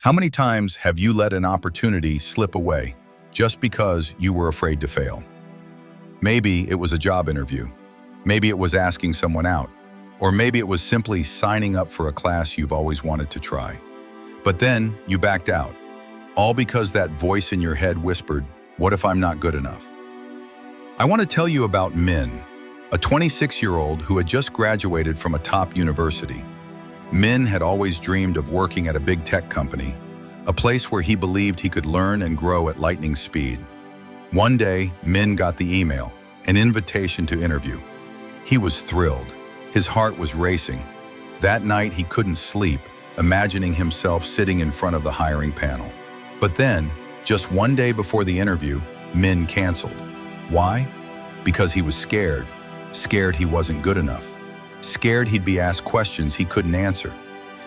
How many times have you let an opportunity slip away just because you were afraid to fail? Maybe it was a job interview. Maybe it was asking someone out. Or maybe it was simply signing up for a class you've always wanted to try. But then you backed out, all because that voice in your head whispered, "What if I'm not good enough?" I want to tell you about Min, a 26-year-old who had just graduated from a top university. Min had always dreamed of working at a big tech company, a place where he believed he could learn and grow at lightning speed. One day, Min got the email, an invitation to interview. He was thrilled. His heart was racing. That night, he couldn't sleep, imagining himself sitting in front of the hiring panel. But then, just one day before the interview, Min canceled. Why? Because he was scared. Scared he wasn't good enough. Scared he'd be asked questions he couldn't answer.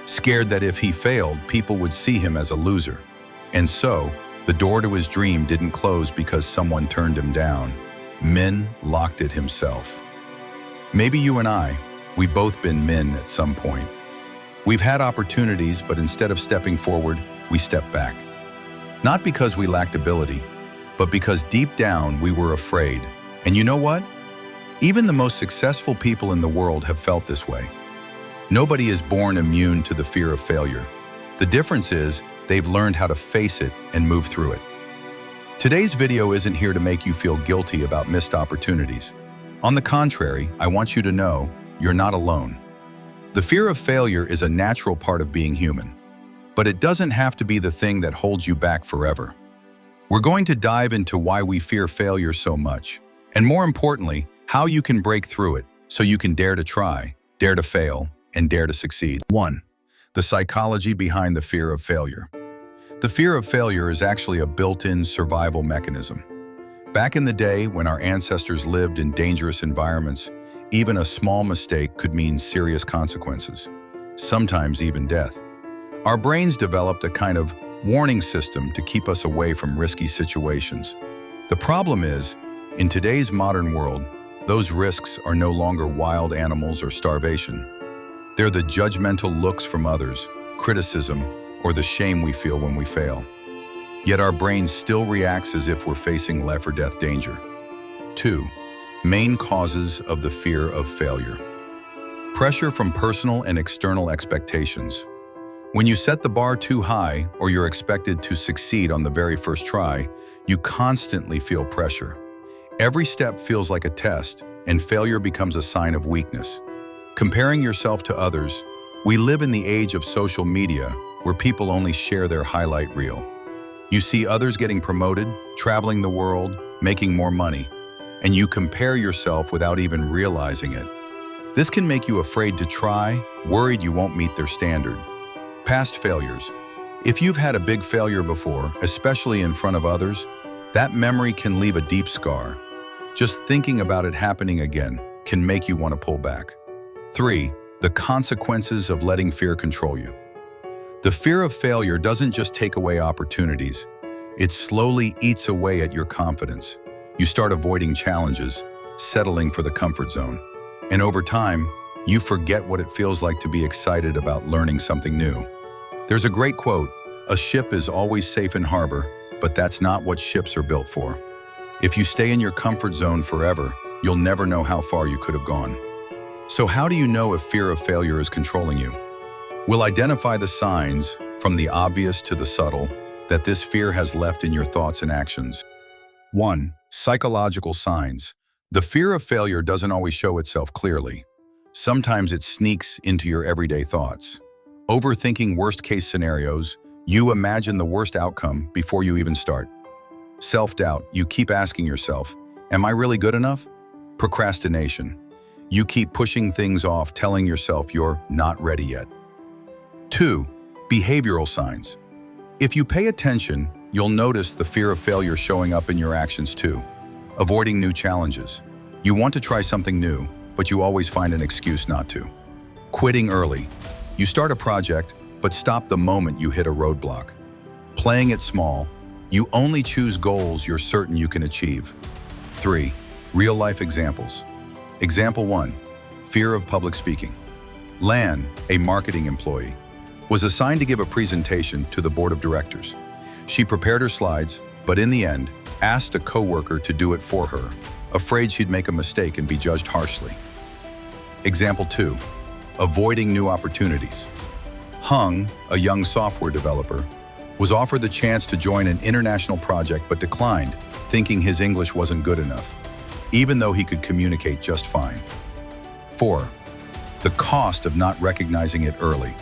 Scared that if he failed, people would see him as a loser. And so, the door to his dream didn't close because someone turned him down. Min locked it himself. Maybe you and I, we've both been Min at some point. We've had opportunities, but instead of stepping forward, we stepped back. Not because we lacked ability, but because deep down we were afraid. And you know what? Even the most successful people in the world have felt this way. Nobody is born immune to the fear of failure. The difference is they've learned how to face it and move through it. Today's video isn't here to make you feel guilty about missed opportunities. On the contrary, I want you to know you're not alone. The fear of failure is a natural part of being human, but it doesn't have to be the thing that holds you back forever. We're going to dive into why we fear failure so much, and more importantly, how you can break through it so you can dare to try, dare to fail, and dare to succeed. 1. The psychology behind the fear of failure. The fear of failure is actually a built-in survival mechanism. Back in the day when our ancestors lived in dangerous environments, even a small mistake could mean serious consequences, sometimes even death. Our brains developed a kind of warning system to keep us away from risky situations. The problem is, in today's modern world, those risks are no longer wild animals or starvation. They're the judgmental looks from others, criticism, or the shame we feel when we fail. Yet our brain still reacts as if we're facing life or death danger. 2. Main causes of the fear of failure. Pressure from personal and external expectations. When you set the bar too high or you're expected to succeed on the very first try, you constantly feel pressure. Every step feels like a test, and failure becomes a sign of weakness. Comparing yourself to others, we live in the age of social media where people only share their highlight reel. You see others getting promoted, traveling the world, making more money, and you compare yourself without even realizing it. This can make you afraid to try, worried you won't meet their standard. Past failures. If you've had a big failure before, especially in front of others, that memory can leave a deep scar. Just thinking about it happening again can make you want to pull back. 3. The consequences of letting fear control you. The fear of failure doesn't just take away opportunities. It slowly eats away at your confidence. You start avoiding challenges, settling for the comfort zone. And over time, you forget what it feels like to be excited about learning something new. There's a great quote, "A ship is always safe in harbor, but that's not what ships are built for." If you stay in your comfort zone forever, you'll never know how far you could have gone. So how do you know if fear of failure is controlling you? We'll identify the signs, from the obvious to the subtle, that this fear has left in your thoughts and actions. 1. Psychological signs. The fear of failure doesn't always show itself clearly. Sometimes it sneaks into your everyday thoughts. Overthinking worst-case scenarios, you imagine the worst outcome before you even start. Self-doubt, you keep asking yourself, "Am I really good enough?" Procrastination. You keep pushing things off, telling yourself you're not ready yet. 2. Behavioral signs. If you pay attention, you'll notice the fear of failure showing up in your actions too. Avoiding new challenges. You want to try something new, but you always find an excuse not to. Quitting early. You start a project, but stop the moment you hit a roadblock. Playing it small. You only choose goals you're certain you can achieve. 3. Real-life examples. Example 1. Fear of public speaking. Lan, a marketing employee. was assigned to give a presentation to the board of directors. She prepared her slides, but in the end, asked a coworker to do it for her, afraid she'd make a mistake and be judged harshly. Example 2. Avoiding new opportunities. Hung, a young software developer, was offered the chance to join an international project but declined, thinking his English wasn't good enough, even though he could communicate just fine. 4. The cost of not recognizing it early.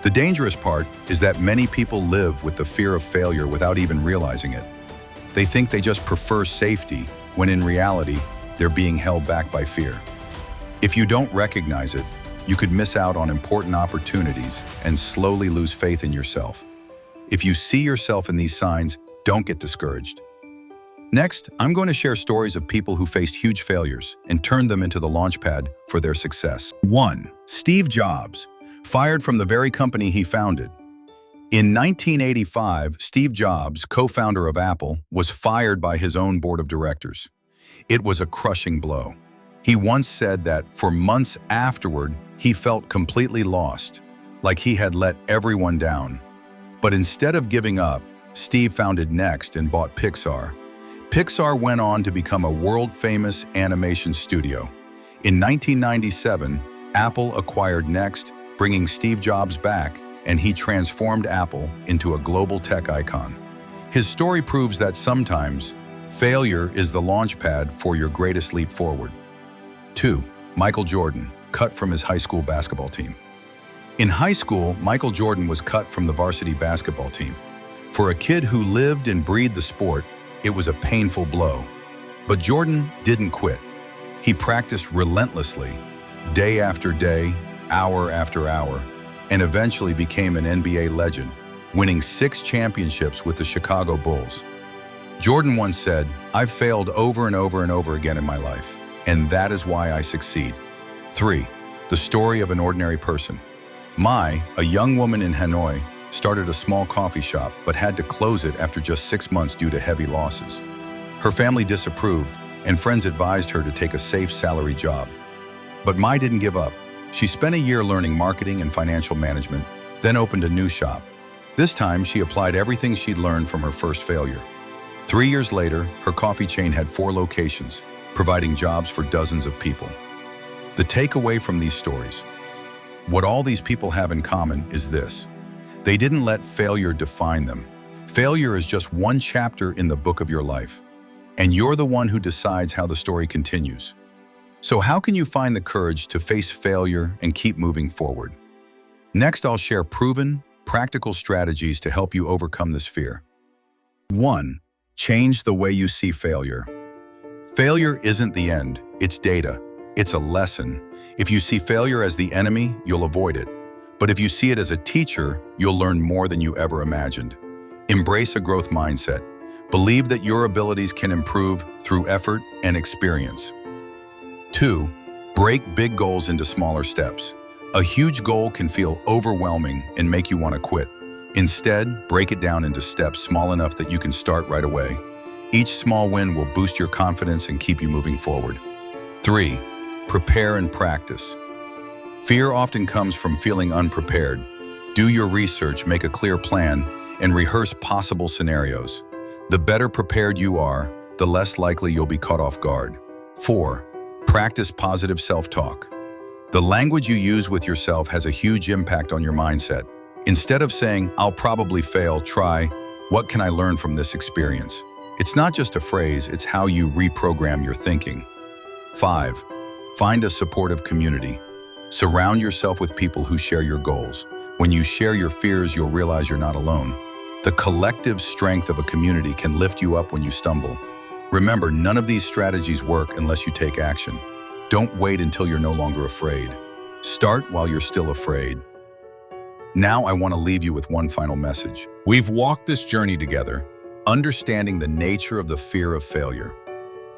The dangerous part is that many people live with the fear of failure without even realizing it. They think they just prefer safety, when in reality, they're being held back by fear. If you don't recognize it, you could miss out on important opportunities and slowly lose faith in yourself. If you see yourself in these signs, don't get discouraged. Next, I'm going to share stories of people who faced huge failures and turned them into the launchpad for their success. 1. Steve Jobs, fired from the very company he founded. In 1985, Steve Jobs, co-founder of Apple, was fired by his own board of directors. It was a crushing blow. He once said that for months afterward, he felt completely lost, like he had let everyone down. But instead of giving up, Steve founded Next and bought Pixar. Pixar went on to become a world-famous animation studio. In 1997, Apple acquired Next, bringing Steve Jobs back, and he transformed Apple into a global tech icon. His story proves that sometimes, failure is the launchpad for your greatest leap forward. 2. Michael Jordan, cut from his high school basketball team. In high school, Michael Jordan was cut from the varsity basketball team. For a kid who lived and breathed the sport, it was a painful blow. But Jordan didn't quit. He practiced relentlessly, day after day, hour after hour, and eventually became an NBA legend, winning 6 championships with the Chicago Bulls. Jordan once said, "I've failed over and over and over again in my life, and that is why I succeed." 3. The story of an ordinary person. Mai, a young woman in Hanoi, started a small coffee shop but had to close it after just 6 months due to heavy losses. Her family disapproved, and friends advised her to take a safe salary job. But Mai didn't give up. She spent a year learning marketing and financial management, then opened a new shop. This time, she applied everything she'd learned from her first failure. 3 years later, her coffee chain had 4 locations, providing jobs for dozens of people. The takeaway from these stories: what all these people have in common is this: they didn't let failure define them. Failure is just one chapter in the book of your life, and you're the one who decides how the story continues. So how can you find the courage to face failure and keep moving forward? Next, I'll share proven, practical strategies to help you overcome this fear. 1. Change the way you see failure. Failure isn't the end, it's data. It's a lesson. If you see failure as the enemy, you'll avoid it. But if you see it as a teacher, you'll learn more than you ever imagined. Embrace a growth mindset. Believe that your abilities can improve through effort and experience. 2. Break big goals into smaller steps. A huge goal can feel overwhelming and make you want to quit. Instead, break it down into steps small enough that you can start right away. Each small win will boost your confidence and keep you moving forward. 3. Prepare and practice. Fear often comes from feeling unprepared. Do your research, make a clear plan, and rehearse possible scenarios. The better prepared you are, the less likely you'll be caught off guard. 4. Practice positive self-talk. The language you use with yourself has a huge impact on your mindset. Instead of saying, "I'll probably fail," try, "What can I learn from this experience?" It's not just a phrase, it's how you reprogram your thinking. 5. Find a supportive community. Surround yourself with people who share your goals. When you share your fears, you'll realize you're not alone. The collective strength of a community can lift you up when you stumble. Remember, none of these strategies work unless you take action. Don't wait until you're no longer afraid. Start while you're still afraid. Now I want to leave you with one final message. We've walked this journey together, understanding the nature of the fear of failure,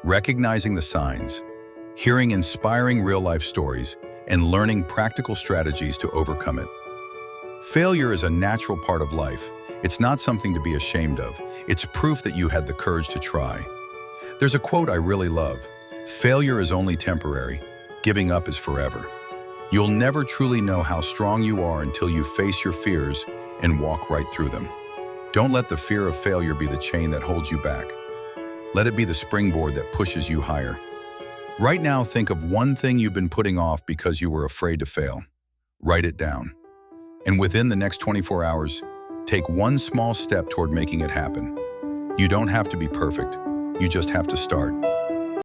recognizing the signs, hearing inspiring real-life stories, and learning practical strategies to overcome it. Failure is a natural part of life. It's not something to be ashamed of. It's proof that you had the courage to try. There's a quote I really love: "Failure is only temporary. Giving up is forever." You'll never truly know how strong you are until you face your fears and walk right through them. Don't let the fear of failure be the chain that holds you back. Let it be the springboard that pushes you higher. Right now, think of one thing you've been putting off because you were afraid to fail. Write it down. And within the next 24 hours, take one small step toward making it happen. You don't have to be perfect. You just have to start.